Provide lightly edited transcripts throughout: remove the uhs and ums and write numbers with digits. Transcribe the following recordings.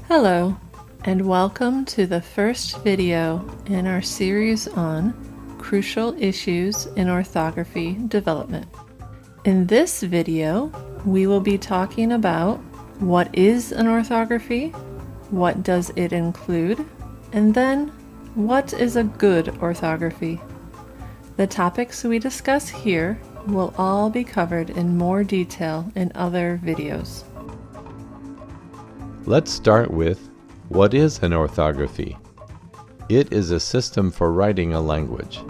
Hello, and welcome to the first video in our series on crucial issues in orthography development. In this video, we will be talking about what is an orthography, what does it include, and then what is a good orthography. The topics we discuss here will all be covered in more detail in other videos. Let's start with, what is an orthography? It is a system for writing a language.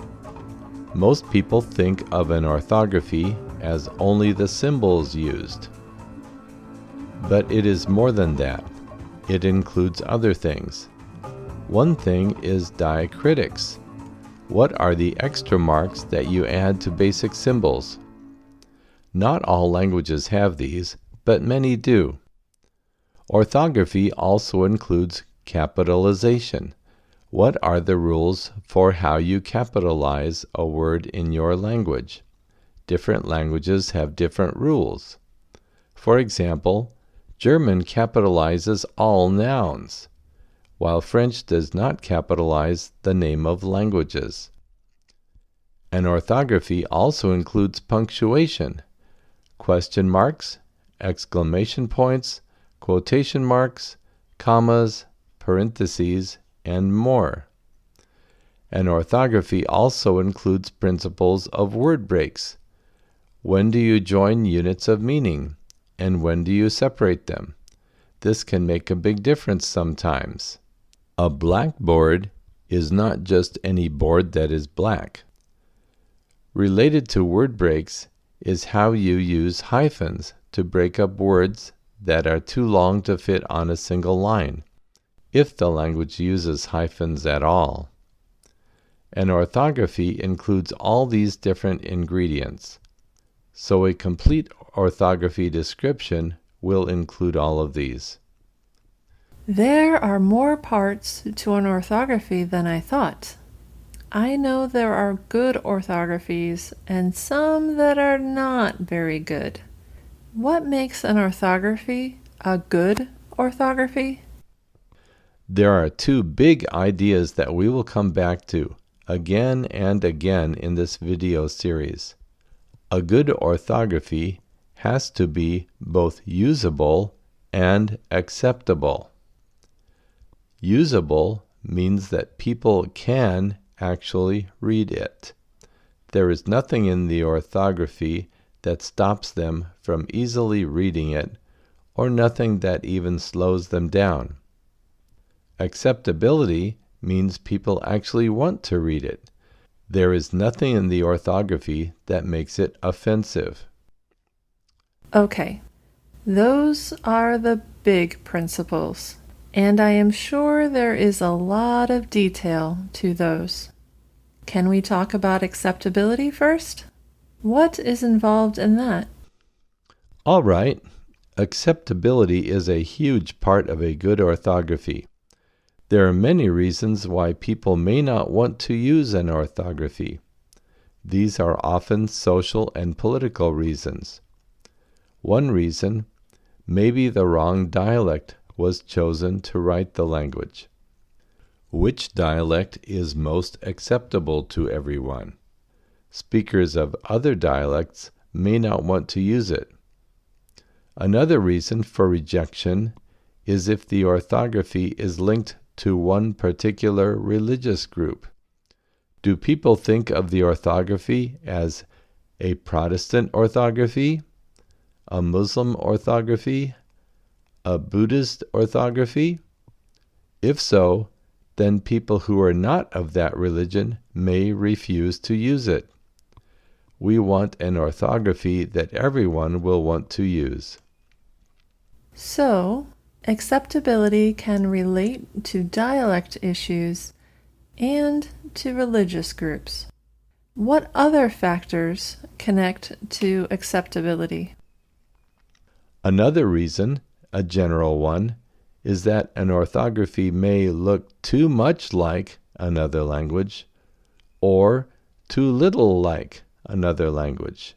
Most people think of an orthography as only the symbols used. But it is more than that. It includes other things. One thing is diacritics. What are the extra marks that you add to basic symbols? Not all languages have these, but many do. Orthography also includes capitalization. What are the rules for how you capitalize a word in your language? Different languages have different rules. For example, German capitalizes all nouns, while French does not capitalize the name of languages. An orthography also includes punctuation, question marks, exclamation points, quotation marks, commas, parentheses, and more. An orthography also includes principles of word breaks. When do you join units of meaning, and when do you separate them? This can make a big difference sometimes. A blackboard is not just any board that is black. Related to word breaks is how you use hyphens to break up words that are too long to fit on a single line, if the language uses hyphens at all. An orthography includes all these different ingredients, so a complete orthography description will include all of these. There are more parts to an orthography than I thought. I know there are good orthographies and some that are not very good. What makes an orthography a good orthography? There are two big ideas that we will come back to again and again in this video series. A good orthography has to be both usable and acceptable. Usable means that people can actually read it. There is nothing in the orthography that stops them from easily reading it, or nothing that even slows them down. Acceptability means people actually want to read it. There is nothing in the orthography that makes it offensive. Okay, those are the big principles, and I am sure there is a lot of detail to those. Can we talk about acceptability first? What is involved in that? All right, acceptability is a huge part of a good orthography. There are many reasons why people may not want to use an orthography. These are often social and political reasons. One reason, maybe the wrong dialect was chosen to write the language. Which dialect is most acceptable to everyone? Speakers of other dialects may not want to use it. Another reason for rejection is if the orthography is linked to one particular religious group. Do people think of the orthography as a Protestant orthography, a Muslim orthography, a Buddhist orthography? If so, then people who are not of that religion may refuse to use it. We want an orthography that everyone will want to use. So, acceptability can relate to dialect issues and to religious groups. What other factors connect to acceptability? Another reason, a general one, is that an orthography may look too much like another language or too little like another language.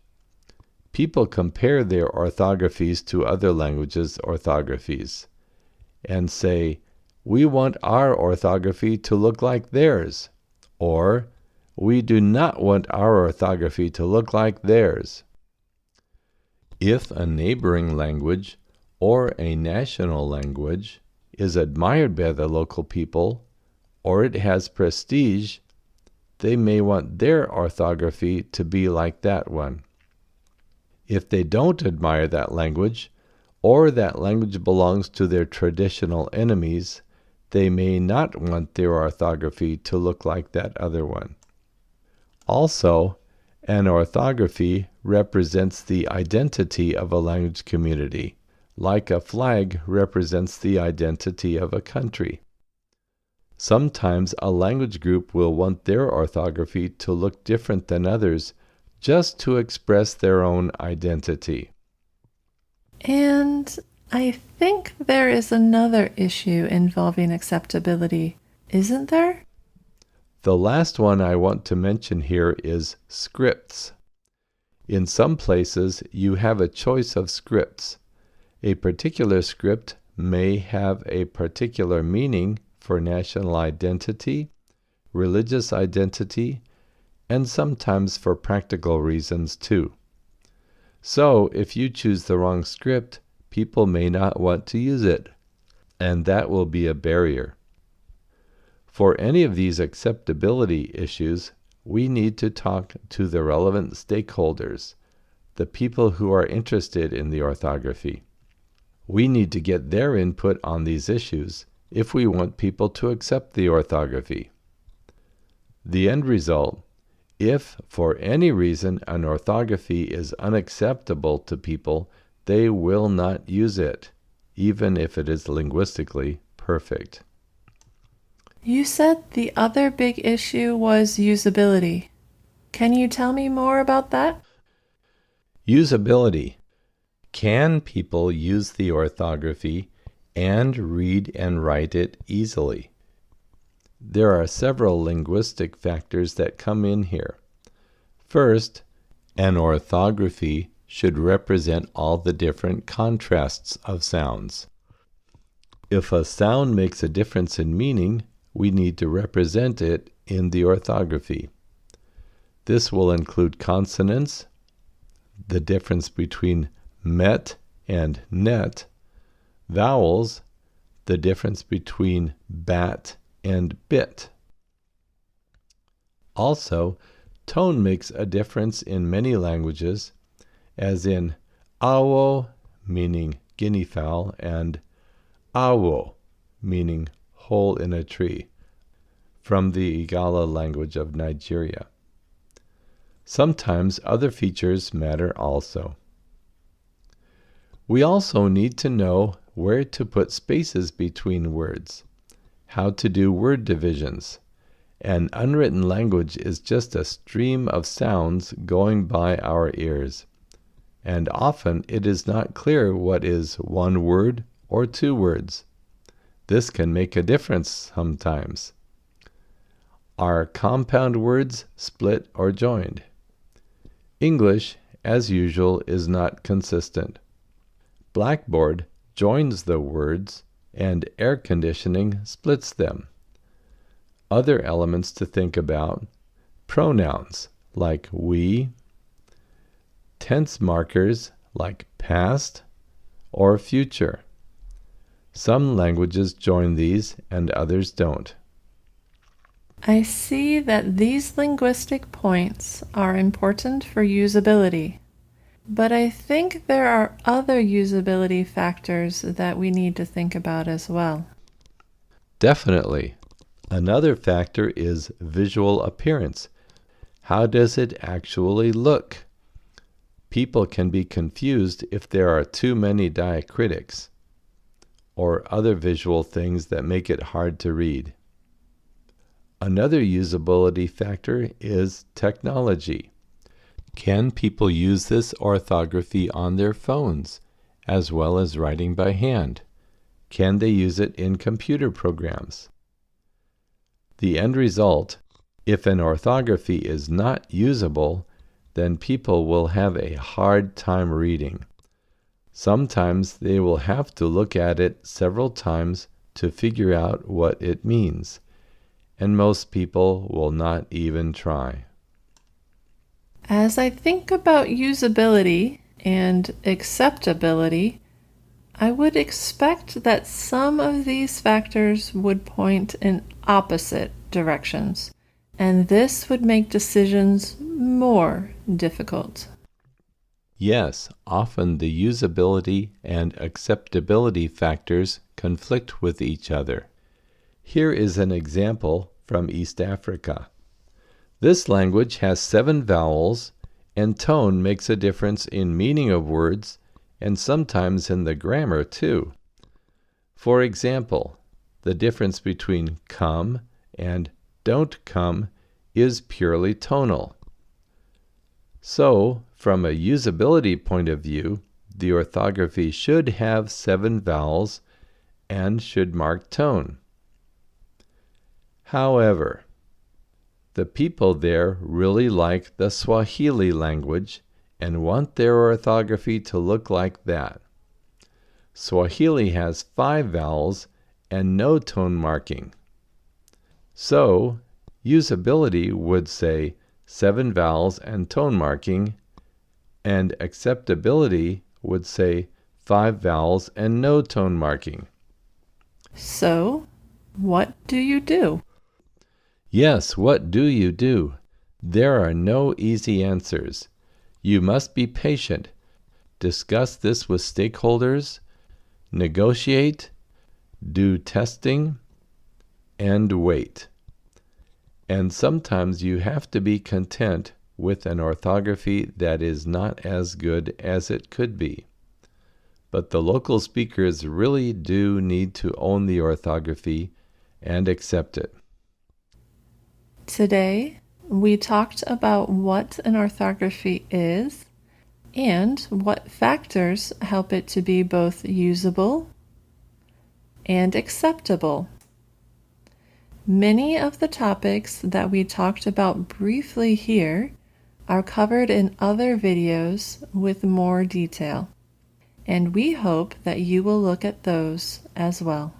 People compare their orthographies to other languages' orthographies. and say, "We want our orthography to look like theirs," or "We do not want our orthography to look like theirs." If a neighboring language or a national language is admired by the local people, or it has prestige, they may want their orthography to be like that one. If they don't admire that language, or that language belongs to their traditional enemies, they may not want their orthography to look like that other one. Also, an orthography represents the identity of a language community, like a flag represents the identity of a country. Sometimes a language group will want their orthography to look different than others just to express their own identity. And I think there is another issue involving acceptability, isn't there? The last one I want to mention here is scripts. In some places, you have a choice of scripts. A particular script may have a particular meaning for national identity, religious identity, and sometimes for practical reasons too. So, if you choose the wrong script, people may not want to use it, and that will be a barrier. For any of these acceptability issues, we need to talk to the relevant stakeholders, the people who are interested in the orthography. We need to get their input on these issues if we want people to accept the orthography. The end result: if for any reason an orthography is unacceptable to people, they will not use it, even if it is linguistically perfect. You said the other big issue was usability. Can you tell me more about that? Usability. Can people use the orthography and read and write it easily? There are several linguistic factors that come in here. First, an orthography should represent all the different contrasts of sounds. If a sound makes a difference in meaning, we need to represent it in the orthography. This will include consonants, the difference between met and net, vowels, the difference between bat and bit. Also, tone makes a difference in many languages, as in awo, meaning guinea fowl, and awo, meaning hole in a tree, from the Igala language of Nigeria. Sometimes other features matter also. We also need to know where to put spaces between words, how to do word divisions. An unwritten language is just a stream of sounds going by our ears, and often it is not clear what is one word or two words. This can make a difference sometimes. Are compound words split or joined? English, as usual, is not consistent. Blackboard joins the words, and air conditioning splits them. Other elements to think about: pronouns like we, tense markers like past or future. Some languages join these and others don't. I see that these linguistic points are important for usability, but I think there are other usability factors that we need to think about as well. Definitely. Another factor is visual appearance. How does it actually look? People can be confused if there are too many diacritics or other visual things that make it hard to read. Another usability factor is technology. Can people use this orthography on their phones, as well as writing by hand? Can they use it in computer programs? The end result: if an orthography is not usable, then people will have a hard time reading. Sometimes they will have to look at it several times to figure out what it means, and most people will not even try. As I think about usability and acceptability, I would expect that some of these factors would point in opposite directions, and this would make decisions more difficult. Yes, often the usability and acceptability factors conflict with each other. Here is an example from East Africa. This language has 7 vowels, and tone makes a difference in meaning of words and sometimes in the grammar too. For example, the difference between come and don't come is purely tonal. So, from a usability point of view, the orthography should have 7 vowels and should mark tone. However, the people there really like the Swahili language and want their orthography to look like that. Swahili has 5 vowels and no tone marking. So, usability would say 7 vowels and tone marking, and acceptability would say 5 vowels and no tone marking. So, what do you do? Yes, what do you do? There are no easy answers. You must be patient, discuss this with stakeholders, negotiate, do testing, and wait. And sometimes you have to be content with an orthography that is not as good as it could be. But the local speakers really do need to own the orthography and accept it. Today, we talked about what an orthography is and what factors help it to be both usable and acceptable. Many of the topics that we talked about briefly here are covered in other videos with more detail, and we hope that you will look at those as well.